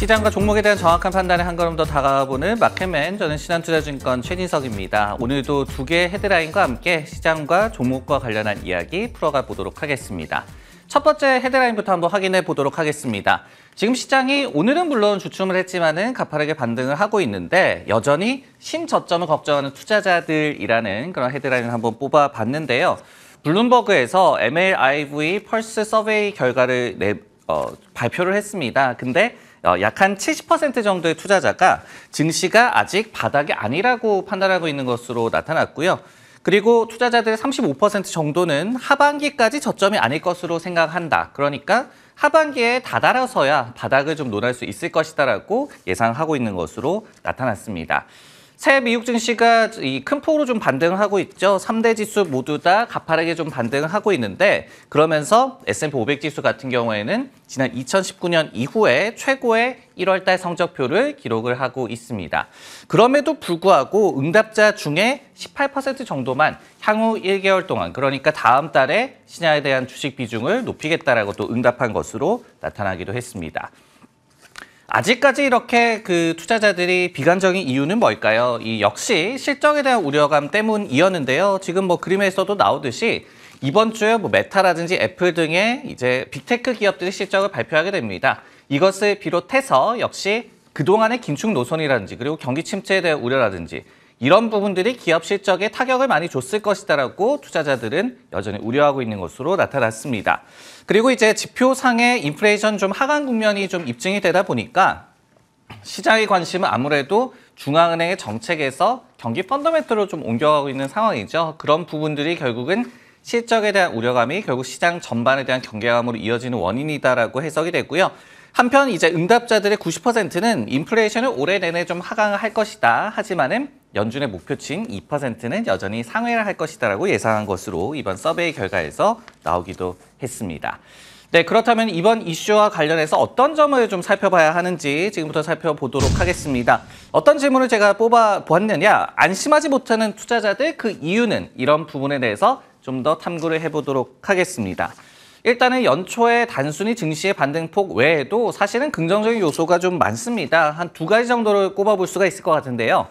시장과 종목에 대한 정확한 판단에 한 걸음 더 다가가보는 마켓맨, 저는 신한투자증권 최진석입니다. 오늘도 두 개의 헤드라인과 함께 시장과 종목과 관련한 이야기 풀어가 보도록 하겠습니다. 첫 번째 헤드라인부터 한번 확인해 보도록 하겠습니다. 지금 시장이 오늘은 물론 주춤을 했지만은 가파르게 반등을 하고 있는데 여전히 심저점을 걱정하는 투자자들이라는 그런 헤드라인을 한번 뽑아봤는데요. 블룸버그에서 MLIV 펄스 서베이 결과를 발표를 했습니다. 근데 약 한 70% 정도의 투자자가 증시가 아직 바닥이 아니라고 판단하고 있는 것으로 나타났고요. 그리고 투자자들의 35% 정도는 하반기까지 저점이 아닐 것으로 생각한다. 그러니까 하반기에 다다라서야 바닥을 좀 논할 수 있을 것이다라고 예상하고 있는 것으로 나타났습니다. 새 미국 증시가 큰 폭으로 좀 반등을 하고 있죠. 3대 지수 모두 다 가파르게 좀 반등을 하고 있는데 그러면서 S&P 500 지수 같은 경우에는 지난 2019년 이후에 최고의 1월달 성적표를 기록을 하고 있습니다. 그럼에도 불구하고 응답자 중에 18% 정도만 향후 1개월 동안, 그러니까 다음 달에 시장에 대한 주식 비중을 높이겠다라고 또 응답한 것으로 나타나기도 했습니다. 아직까지 이렇게 투자자들이 비관적인 이유는 뭘까요? 역시 실적에 대한 우려감 때문이었는데요. 지금 그림에서도 나오듯이 이번 주에 메타라든지 애플 등의 이제 빅테크 기업들이 실적을 발표하게 됩니다. 이것을 비롯해서 역시 그동안의 긴축 노선이라든지 그리고 경기 침체에 대한 우려라든지 이런 부분들이 기업 실적에 타격을 많이 줬을 것이다라고 투자자들은 여전히 우려하고 있는 것으로 나타났습니다. 그리고 이제 지표상의 인플레이션 좀 하강 국면이 좀 입증이 되다 보니까 시장의 관심은 아무래도 중앙은행의 정책에서 경기 펀더멘털로 좀 옮겨가고 있는 상황이죠. 그런 부분들이 결국은 실적에 대한 우려감이 결국 시장 전반에 대한 경계감으로 이어지는 원인이다라고 해석이 되고요. 한편 이제 응답자들의 90%는 인플레이션을 올해 내내 좀 하강을 할 것이다. 하지만은 연준의 목표치인 2%는 여전히 상회를 할 것이다라고 예상한 것으로 이번 서베이 결과에서 나오기도 했습니다. 네, 그렇다면 이번 이슈와 관련해서 어떤 점을 좀 살펴봐야 하는지 지금부터 살펴보도록 하겠습니다. 어떤 질문을 제가 뽑아보았느냐, 안심하지 못하는 투자자들 그 이유는, 이런 부분에 대해서 좀 더 탐구를 해보도록 하겠습니다. 일단은 연초에 단순히 증시의 반등폭 외에도 사실은 긍정적인 요소가 좀 많습니다. 한 두 가지 정도를 꼽아볼 수가 있을 것 같은데요.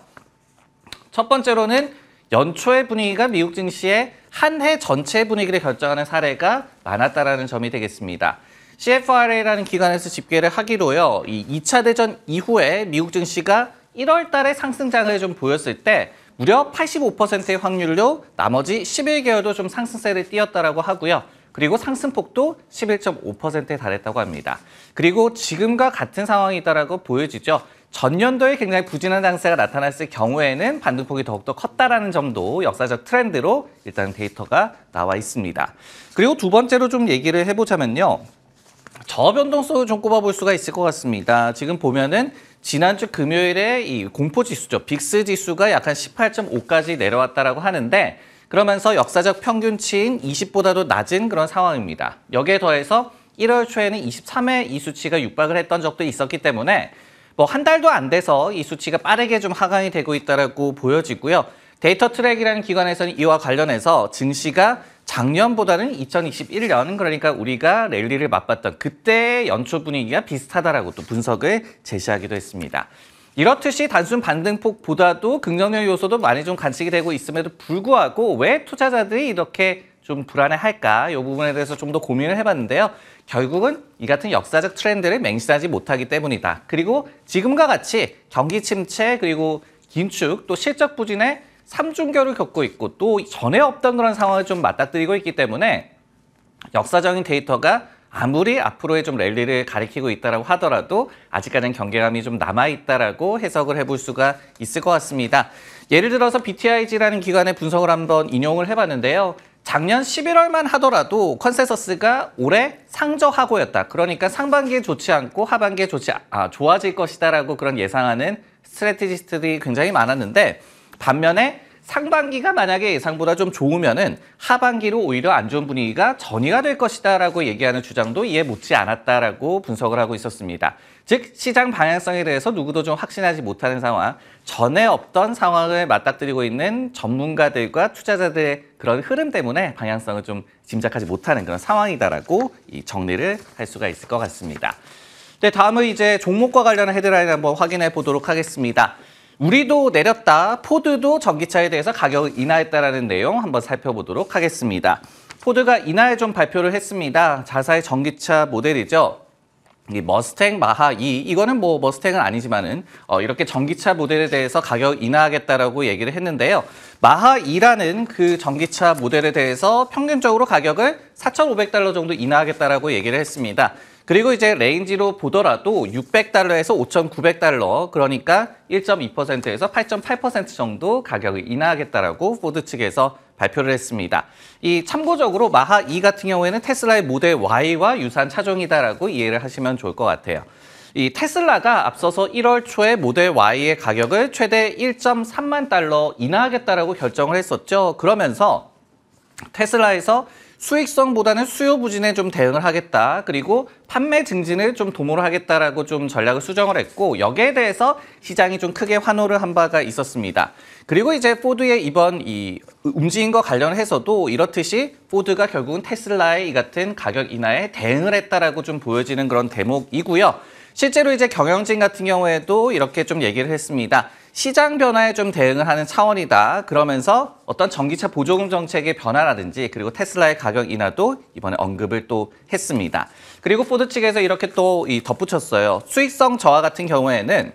첫 번째로는 연초의 분위기가 미국 증시의 한 해 전체의 분위기를 결정하는 사례가 많았다라는 점이 되겠습니다. CFRA라는 기관에서 집계를 하기로요. 이 2차 대전 이후에 미국 증시가 1월 달에 상승장을 좀 보였을 때 무려 85%의 확률로 나머지 11개월도 좀 상승세를 띄었다라고 하고요. 그리고 상승폭도 11.5%에 달했다고 합니다. 그리고 지금과 같은 상황이다라고 보여지죠. 전년도에 굉장히 부진한 장세가 나타났을 경우에는 반등폭이 더욱더 컸다라는 점도 역사적 트렌드로 일단 데이터가 나와 있습니다. 그리고 두 번째로 좀 얘기를 해보자면요. 저변동성을 좀 꼽아볼 수가 있을 것 같습니다. 지금 보면은 지난주 금요일에 이 공포지수죠. 빅스 지수가 약 한 18.5까지 내려왔다라고 하는데 그러면서 역사적 평균치인 20보다도 낮은 그런 상황입니다. 여기에 더해서 1월 초에는 23회 이 수치가 육박을 했던 적도 있었기 때문에 한 달도 안 돼서 이 수치가 빠르게 좀 하강이 되고 있다라고 보여지고요. 데이터 트랙이라는 기관에서는 이와 관련해서 증시가 작년보다는 2021년, 그러니까 우리가 랠리를 맛봤던 그때의 연초 분위기가 비슷하다라고 또 분석을 제시하기도 했습니다. 이렇듯이 단순 반등폭보다도 긍정적 요소도 많이 좀 관측이 되고 있음에도 불구하고 왜 투자자들이 이렇게 좀 불안해할까? 이 부분에 대해서 좀 더 고민을 해봤는데요. 결국은 이 같은 역사적 트렌드를 맹신하지 못하기 때문이다. 그리고 지금과 같이 경기 침체 그리고 긴축 또 실적 부진의 3중결을 겪고 있고 또 전에 없던 그런 상황을 좀 맞닥뜨리고 있기 때문에 역사적인 데이터가 아무리 앞으로의 좀 랠리를 가리키고 있다라고 하더라도 아직까지는 경계감이 좀 남아있다라고 해석을 해볼 수가 있을 것 같습니다. 예를 들어서 BTIG라는 기관의 분석을 한번 인용을 해봤는데요. 작년 11월만 하더라도 컨센서스가 올해 상저하고였다. 그러니까 상반기에 좋지 않고 하반기에 좋아질 것이다라고 그런 예상하는 스트래티지스트들이 굉장히 많았는데 반면에 상반기가 만약에 예상보다 좀 좋으면은 하반기로 오히려 안 좋은 분위기가 전이가 될 것이다라고 얘기하는 주장도 이해 못지 않았다라고 분석을 하고 있었습니다. 즉 시장 방향성에 대해서 누구도 좀 확신하지 못하는 상황, 전에 없던 상황을 맞닥뜨리고 있는 전문가들과 투자자들의 그런 흐름 때문에 방향성을 좀 짐작하지 못하는 그런 상황이다라고 정리를 할 수가 있을 것 같습니다. 네, 다음은 이제 종목과 관련한 헤드라인 한번 확인해 보도록 하겠습니다. 우리도 내렸다, 포드도 전기차에 대해서 가격을 인하했다라는 내용 한번 살펴보도록 하겠습니다. 포드가 이날 좀 발표를 했습니다. 자사의 전기차 모델이죠. 이 머스탱 마하 2, 이거는 뭐 머스탱은 아니지만은 이렇게 전기차 모델에 대해서 가격 인하하겠다라고 얘기를 했는데요. 마하 2라는 그 전기차 모델에 대해서 평균적으로 가격을 $4,500 정도 인하하겠다라고 얘기를 했습니다. 그리고 이제 레인지로 보더라도 $600에서 $5,900, 그러니까 1.2%에서 8.8% 정도 가격을 인하하겠다라고 포드 측에서 발표를 했습니다. 이 참고적으로 마하 2 같은 경우에는 테슬라의 모델 Y와 유사한 차종이다라고 이해를 하시면 좋을 것 같아요. 이 테슬라가 앞서서 1월 초에 모델 Y의 가격을 최대 1.3만 달러 인하하겠다라고 결정을 했었죠. 그러면서 테슬라에서 수익성보다는 수요 부진에 좀 대응을 하겠다. 그리고 판매 증진을 좀 도모를 하겠다라고 좀 전략을 수정을 했고, 여기에 대해서 시장이 좀 크게 환호를 한 바가 있었습니다. 그리고 이제 포드의 이번 이 움직임과 관련해서도 이렇듯이 포드가 결국은 테슬라의 이 같은 가격 인하에 대응을 했다라고 좀 보여지는 그런 대목이고요. 실제로 이제 경영진 같은 경우에도 이렇게 좀 얘기를 했습니다. 시장 변화에 좀 대응을 하는 차원이다. 그러면서 어떤 전기차 보조금 정책의 변화라든지 그리고 테슬라의 가격 인하도 이번에 언급을 또 했습니다. 그리고 포드 측에서 이렇게 또 덧붙였어요. 수익성 저하 같은 경우에는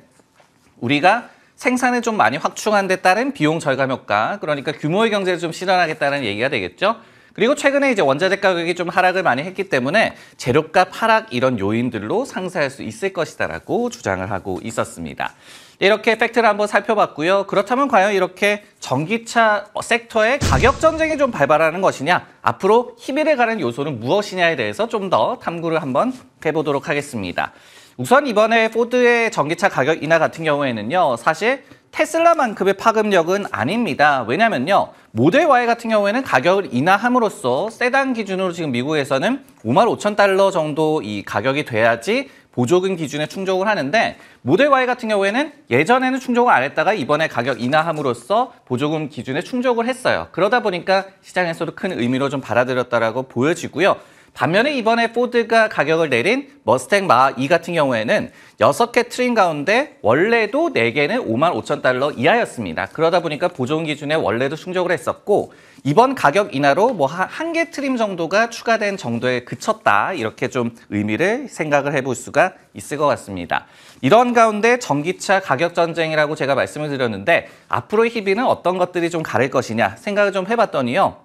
우리가 생산을 좀 많이 확충한 데 따른 비용 절감 효과, 그러니까 규모의 경제를 좀 실현하겠다는 얘기가 되겠죠. 그리고 최근에 이제 원자재 가격이 좀 하락을 많이 했기 때문에 재료값 하락 이런 요인들로 상쇄할 수 있을 것이다라고 주장을 하고 있었습니다. 이렇게 팩트를 한번 살펴봤고요. 그렇다면 과연 이렇게 전기차 섹터의 가격 전쟁이 좀 발발하는 것이냐, 앞으로 희비를 가는 요소는 무엇이냐에 대해서 좀 더 탐구를 한번 해보도록 하겠습니다. 우선 이번에 포드의 전기차 가격 인하 같은 경우에는요, 사실 테슬라만큼의 파급력은 아닙니다. 왜냐면요, 모델 Y 같은 경우에는 가격을 인하함으로써 세단 기준으로 지금 미국에서는 $55,000 정도 이 가격이 돼야지 보조금 기준에 충족을 하는데, 모델 Y 같은 경우에는 예전에는 충족을 안 했다가 이번에 가격 인하함으로써 보조금 기준에 충족을 했어요. 그러다 보니까 시장에서도 큰 의미로 좀 받아들였다라고 보여지고요. 반면에 이번에 포드가 가격을 내린 머스탱 마하 2 같은 경우에는 6개 트림 가운데 원래도 4개는 $55,000 이하였습니다. 그러다 보니까 보조금 기준에 원래도 충족을 했었고, 이번 가격 인하로 뭐 한 개 트림 정도가 추가된 정도에 그쳤다, 이렇게 좀 의미를 생각을 해볼 수가 있을 것 같습니다. 이런 가운데 전기차 가격 전쟁이라고 제가 말씀을 드렸는데, 앞으로의 희비는 어떤 것들이 좀 가를 것이냐 생각을 좀 해봤더니요,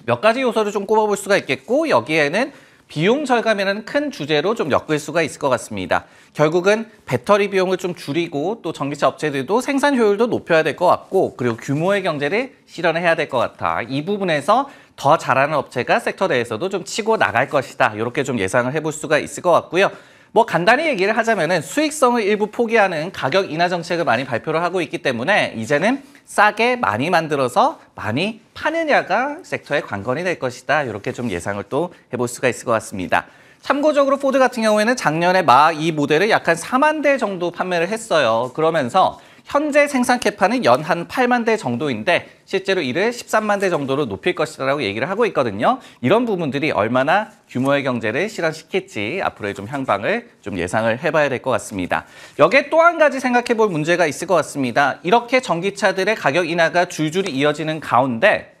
몇 가지 요소를 좀 꼽아볼 수가 있겠고, 여기에는 비용 절감이라는 큰 주제로 좀 엮을 수가 있을 것 같습니다. 결국은 배터리 비용을 좀 줄이고, 또 전기차 업체들도 생산 효율도 높여야 될 것 같고, 그리고 규모의 경제를 실현해야 될 것 같아. 이 부분에서 더 잘하는 업체가 섹터 내에서도 좀 치고 나갈 것이다. 이렇게 좀 예상을 해볼 수가 있을 것 같고요. 뭐 간단히 얘기를 하자면은 수익성을 일부 포기하는 가격 인하 정책을 많이 발표를 하고 있기 때문에 이제는 싸게 많이 만들어서 많이 파느냐가 섹터의 관건이 될 것이다. 이렇게 좀 예상을 또 해볼 수가 있을 것 같습니다. 참고적으로 포드 같은 경우에는 작년에 마하 2 모델을 약 한 4만 대 정도 판매를 했어요. 그러면서 현재 생산 캐파는 연 한 8만 대 정도인데 실제로 이를 13만 대 정도로 높일 것이라고 얘기를 하고 있거든요. 이런 부분들이 얼마나 규모의 경제를 실현시킬지 앞으로의 좀 향방을 좀 예상을 해봐야 될 것 같습니다. 여기에 또 한 가지 생각해 볼 문제가 있을 것 같습니다. 이렇게 전기차들의 가격 인하가 줄줄이 이어지는 가운데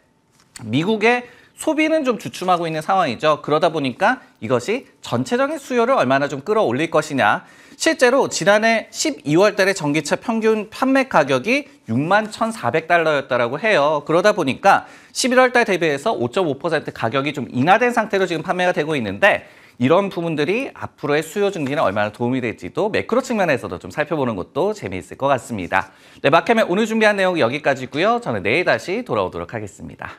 미국의 소비는 좀 주춤하고 있는 상황이죠. 그러다 보니까 이것이 전체적인 수요를 얼마나 좀 끌어올릴 것이냐. 실제로 지난해 12월 달에 전기차 평균 판매 가격이 61,400달러였다라고 해요. 그러다 보니까 11월 달 대비해서 5.5% 가격이 좀 인하된 상태로 지금 판매가 되고 있는데, 이런 부분들이 앞으로의 수요 증진에 얼마나 도움이 될지도 매크로 측면에서도 좀 살펴보는 것도 재미있을 것 같습니다. 네, 마켓맨 오늘 준비한 내용은 여기까지고요. 저는 내일 다시 돌아오도록 하겠습니다.